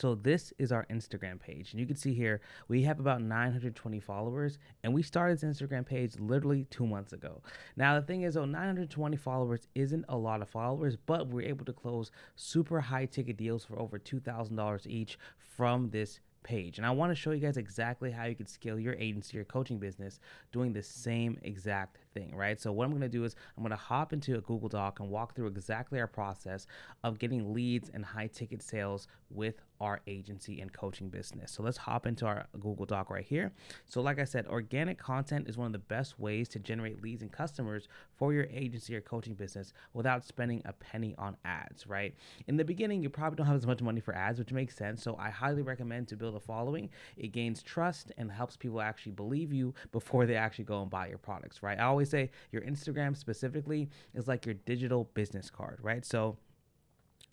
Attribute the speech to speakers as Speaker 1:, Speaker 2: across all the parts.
Speaker 1: So this is our Instagram page. And you can see here, we have about 920 followers, and we started this Instagram page literally 2 months ago. Now, the thing is, though, 920 followers isn't a lot of followers, but we're able to close super high ticket deals for over $2,000 each from this page. And I want to show you guys exactly how you can scale your agency or coaching business doing the same exact thing, right? So what I'm going to do is I'm going to hop into a Google Doc and walk through exactly our process of getting leads and high ticket sales with our agency and coaching business. So let's hop into our Google Doc right here. So like I said, organic content is one of the best ways to generate leads and customers for your agency or coaching business without spending a penny on ads, right? In the beginning, you probably don't have as much money for ads, which makes sense. So I highly recommend to build a following. It gains trust and helps people actually believe you before they actually go and buy your products, right? I always say your Instagram specifically is like your digital business card, right? So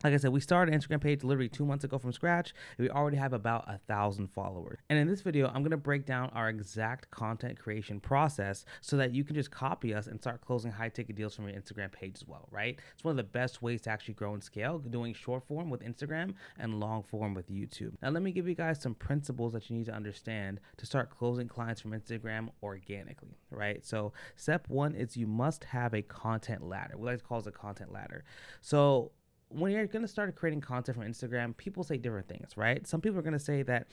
Speaker 1: like I said, we started an Instagram page literally 2 months ago from scratch. We already have about 1,000 followers. And in this video, I'm going to break down our exact content creation process so that you can just copy us and start closing high ticket deals from your Instagram page as well, right? It's one of the best ways to actually grow and scale, doing short form with Instagram and long form with YouTube. Now, let me give you guys some principles that you need to understand to start closing clients from Instagram organically, right? So step one is you must have a content ladder. We like to call it a content ladder. So when you're going to start creating content from Instagram, people say different things, right? Some people are going to say that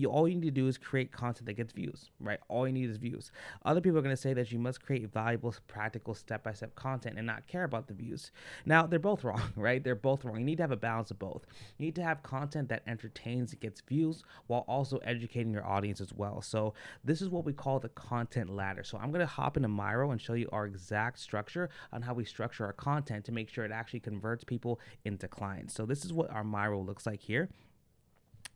Speaker 1: all you need to do is create content that gets views, right? All you need is views. Other people are going to say that you must create valuable, practical, step-by-step content and not care about the views. Now, they're both wrong, right? They're both wrong. You need to have a balance of both. You need to have content that entertains and gets views while also educating your audience as well. So this is what we call the content ladder. So I'm going to hop into Miro and show you our exact structure on how we structure our content to make sure it actually converts people into clients. So this is what our Miro looks like here.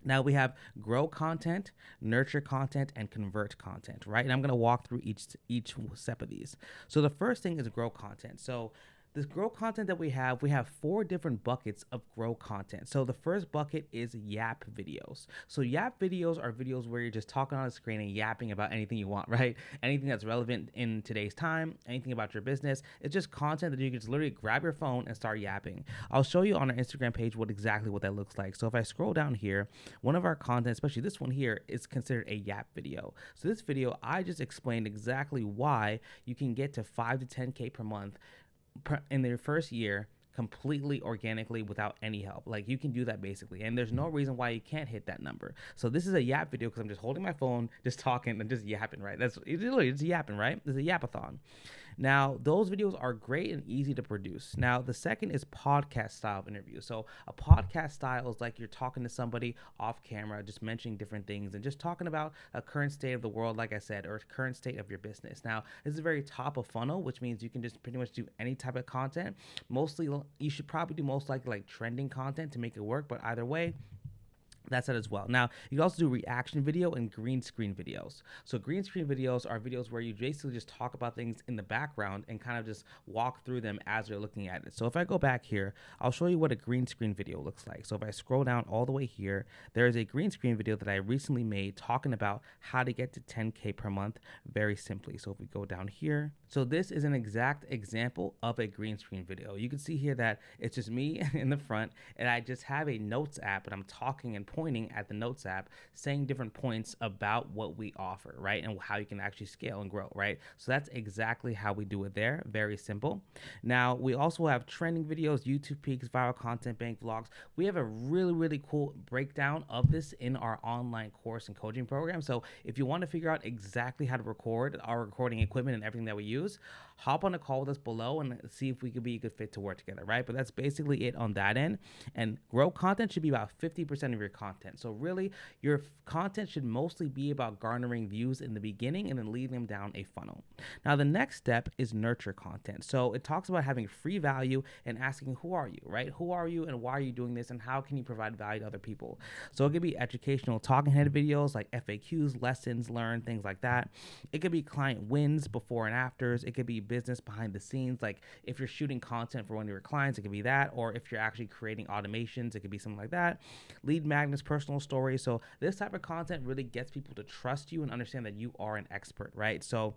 Speaker 1: Now we have grow content, nurture content, and convert content, right? And I'm going to walk through each step of these. So the first thing is grow content. So this grow content that we have 4 different buckets of grow content. So the first bucket is yap videos. So yap videos are videos where you're just talking on the screen and yapping about anything you want, right? Anything that's relevant in today's time, anything about your business. It's just content that you can just literally grab your phone and start yapping. I'll show you on our Instagram page exactly what that looks like. So if I scroll down here, one of our content, especially this one here, is considered a yap video. So this video, I just explained exactly why you can get to 5 to 10K per month in their first year completely organically without any help. Like you can do that basically, and there's no reason why you can't hit that number. So this is a yap video because I'm just holding my phone, just talking and just yapping, right? It's yapping, right? It's a yapathon. Now, those videos are great and easy to produce. Now, the second is podcast style of interview. So a podcast style is like you're talking to somebody off camera, just mentioning different things and just talking about a current state of the world, like I said, or current state of your business. Now, this is very top of funnel, which means you can just pretty much do any type of content. Mostly, you should probably do most likely like trending content to make it work, but either way, that's it as well. Now, you can also do reaction video and green screen videos. So green screen videos are videos where you basically just talk about things in the background and kind of just walk through them as you're looking at it. So if I go back here, I'll show you what a green screen video looks like. So if I scroll down all the way here, there is a green screen video that I recently made talking about how to get to 10K per month very simply. So if we go down here, so this is an exact example of a green screen video. You can see here that it's just me in the front and I just have a notes app and I'm talking and pointing at the notes app saying different points about what we offer, right? And how you can actually scale and grow, right? So that's exactly how we do it there. Very simple. Now, we also have trending videos, YouTube peaks, viral content, bank vlogs. We have a really, really cool breakdown of this in our online course and coaching program. So if you want to figure out exactly how to record our recording equipment and everything that we use, hop on a call with us below and see if we could be a good fit to work together, right? But that's basically it on that end. And grow content should be about 50% of your content. So really, your content should mostly be about garnering views in the beginning and then leading them down a funnel. Now, the next step is nurture content. So it talks about having free value and asking, who are you, right? Who are you and why are you doing this and how can you provide value to other people? So it could be educational talking head videos like FAQs, lessons learned, things like that. It could be client wins, before and afters. It could be business behind the scenes. Like if you're shooting content for one of your clients, it could be that. Or if you're actually creating automations, it could be something like that. Lead magnets, personal stories. So this type of content really gets people to trust you and understand that you are an expert, right? So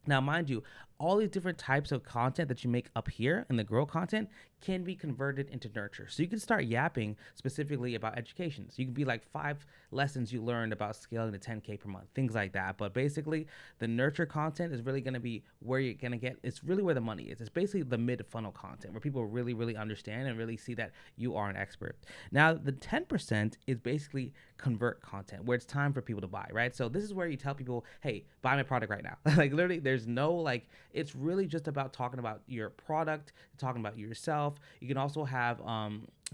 Speaker 1: now, mind you, all these different types of content that you make up here in the grow content can be converted into nurture. So you can start yapping specifically about education. So you can be like 5 lessons you learned about scaling to 10K per month, things like that. But basically, the nurture content is really going to be where you're going to get, it's really where the money is. It's basically the mid funnel content where people really, really understand and really see that you are an expert. Now, the 10% is basically convert content where it's time for people to buy, right? So this is where you tell people, hey, buy my product right now. Like literally, there's no like, it's really just about talking about your product, talking about yourself. You can also have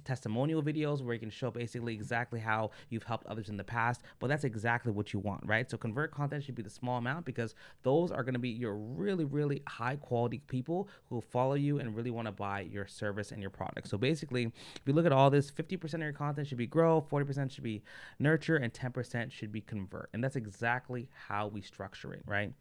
Speaker 1: testimonial videos where you can show basically exactly how you've helped others in the past, but that's exactly what you want, right? So convert content should be the small amount because those are going to be your really, really high quality people who follow you and really want to buy your service and your product. So basically, if you look at all this, 50% of your content should be grow, 40% should be nurture, and 10% should be convert. And that's exactly how we structure it, right?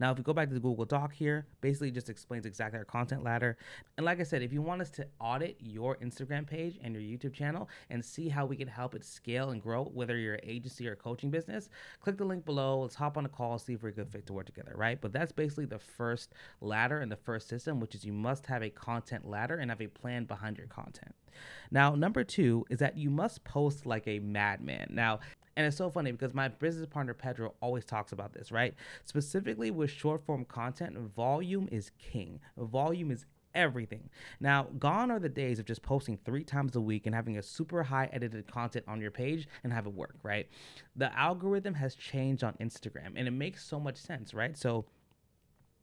Speaker 1: Now, if we go back to the Google Doc here, basically just explains exactly our content ladder. And like I said, if you want us to audit your Instagram page and your YouTube channel and see how we can help it scale and grow, whether you're an agency or a coaching business, click the link below. Let's hop on a call, see if we're a good fit to work together, right? But that's basically the first ladder and the first system, which is you must have a content ladder and have a plan behind your content. Now, number 2 is that you must post like a madman. Now, and it's so funny because my business partner, Pedro, always talks about this, right? Specifically with short form content, volume is king. Volume is everything. Now, gone are the days of just posting 3 times a week and having a super high edited content on your page and have it work, right? The algorithm has changed on Instagram and it makes so much sense, right? So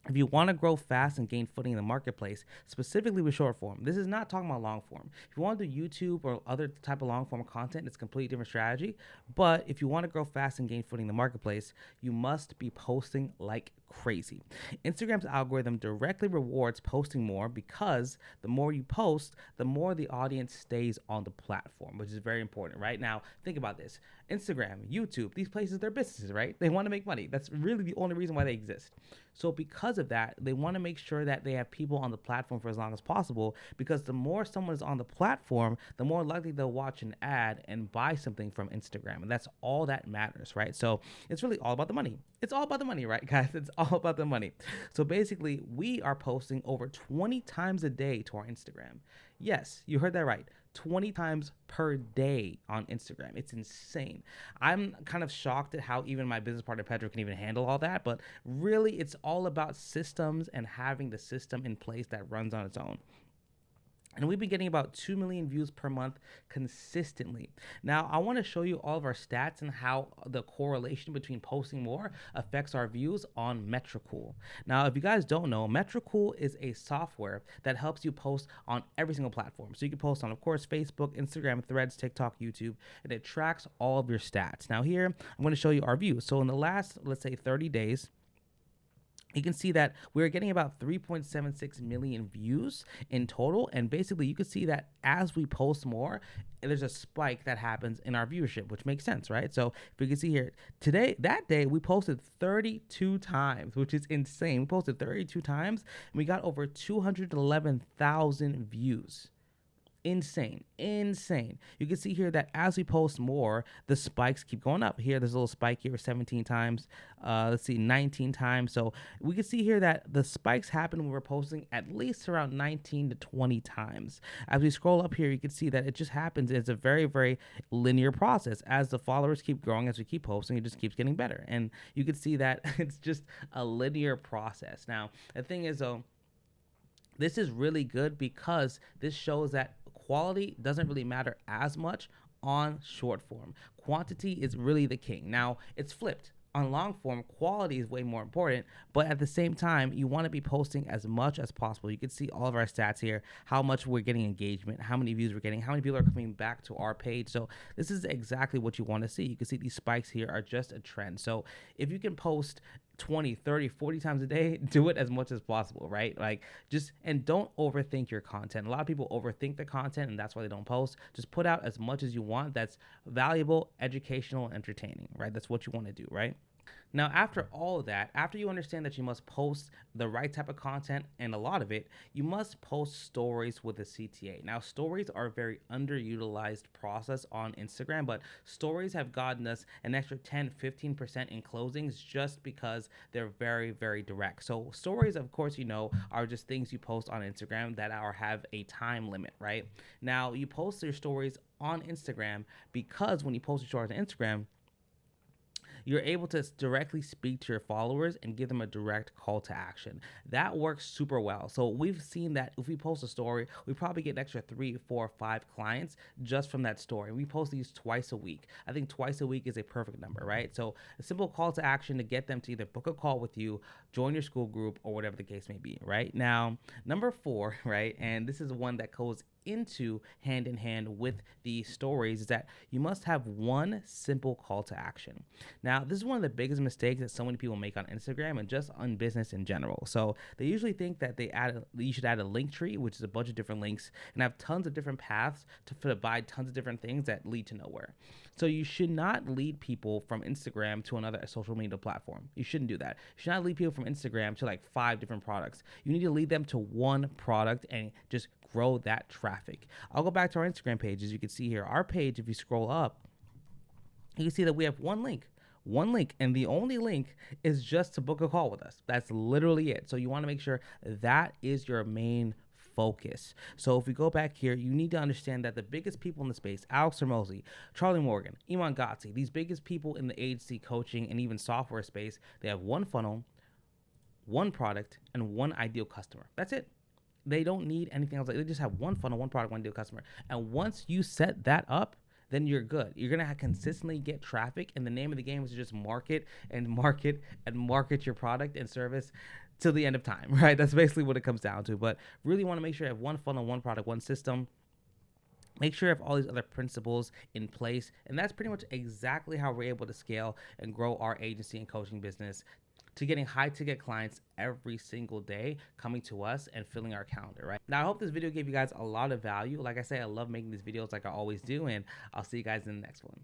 Speaker 1: if you want to grow fast and gain footing in the marketplace, specifically with short form, this is not talking about long form. If you want to do YouTube or other type of long form content, it's a completely different strategy. But if you want to grow fast and gain footing in the marketplace, you must be posting like crazy. Instagram's algorithm directly rewards posting more because the more you post, the more the audience stays on the platform, which is very important. Right now, think about this. Instagram, YouTube, these places, they're businesses, right? They want to make money. That's really the only reason why they exist. So because of that, they want to make sure that they have people on the platform for as long as possible, because the more someone is on the platform, the more likely they'll watch an ad and buy something from Instagram. And that's all that matters, right? So it's really all about the money. It's all about the money, right, guys? It's all about the money. So basically, we are posting over 20 times a day to our Instagram. Yes, you heard that right. 20 times per day on Instagram. It's insane. I'm kind of shocked at how even my business partner Pedro can even handle all that, but really it's all about systems and having the system in place that runs on its own. And we've been getting about 2 million views per month consistently. Now, I want to show you all of our stats and how the correlation between posting more affects our views on Metricool. Now, if you guys don't know, Metricool is a software that helps you post on every single platform. So you can post on, of course, Facebook, Instagram, Threads, TikTok, YouTube, and it tracks all of your stats. Now here, I'm going to show you our views. So in the last, let's say 30 days, you can see that we're getting about 3.76 million views in total. And basically, you can see that as we post more, there's a spike that happens in our viewership, which makes sense, right? So if you can see here, today, that day, we posted 32 times, which is insane. We posted 32 times, and we got over 211,000 views. Insane. You can see here that as we post more, the spikes keep going up. Here, there's a little spike here, 17 times. Let's see, 19 times. So we can see here that the spikes happen when we're posting at least around 19 to 20 times. As we scroll up here, you can see that it just happens. It's a very, very linear process. As the followers keep growing, as we keep posting, it just keeps getting better. And you can see that it's just a linear process. Now, the thing is, though, this is really good because this shows that quality doesn't really matter as much on short form. Quantity is really the king. Now, it's flipped. On long form, quality is way more important, but at the same time, you want to be posting as much as possible. You can see all of our stats here, how much we're getting engagement, how many views we're getting, how many people are coming back to our page. So this is exactly what you want to see. You can see these spikes here are just a trend. So if you can post 20, 30, 40 times a day, do it as much as possible, right? Like and don't overthink your content. A lot of people overthink the content and that's why they don't post. Just put out as much as you want that's valuable, educational, and entertaining, right? That's what you want to do, right? Now, after all of that, after you understand that you must post the right type of content and a lot of it, you must post stories with a CTA. Now, stories are a very underutilized process on Instagram, but stories have gotten us an extra 10-15% in closings just because they're very, very direct. So, stories, of course, are just things you post on Instagram that are have a time limit, right? Now, you post your stories on Instagram because when you post your stories on Instagram, you're able to directly speak to your followers and give them a direct call to action. That works super well. So we've seen that if we post a story, we probably get an extra 3, 4, 5 clients just from that story. We post these twice a week. I think twice a week is a perfect number, right? So a simple call to action to get them to either book a call with you, join your school group, or whatever the case may be, right? Now, number 4, right? And this is one that goes into hand in hand with the stories is that you must have one simple call to action. Now, this is one of the biggest mistakes that so many people make on Instagram and just on business in general. So they usually think that you should add a link tree, which is a bunch of different links, and have tons of different paths to buy tons of different things that lead to nowhere. So you should not lead people from Instagram to another social media platform. You shouldn't do that. You should not lead people from Instagram to like 5 different products. You need to lead them to one product and just grow that traffic. I'll go back to our Instagram page. As you can see here, our page, if you scroll up, you can see that we have one link, and the only link is just to book a call with us. That's literally it. So you want to make sure that is your main focus. So if we go back here, you need to understand that the biggest people in the space, Alex Hormozy, Charlie Morgan, Iman Gadzhi, these biggest people in the agency, coaching, and even software space, they have one funnel, one product, and one ideal customer. That's it. They don't need anything else. They just have one funnel, one product, one ideal customer. And once you set that up, then you're good. You're going to consistently get traffic. And the name of the game is to just market and market and market your product and service till the end of time, right? That's basically what it comes down to. But really want to make sure you have one funnel, one product, one system. Make sure you have all these other principles in place. And that's pretty much exactly how we're able to scale and grow our agency and coaching business to getting high ticket clients every single day coming to us and filling our calendar, right? Now, I hope this video gave you guys a lot of value. Like I say, I love making these videos like I always do, and I'll see you guys in the next one.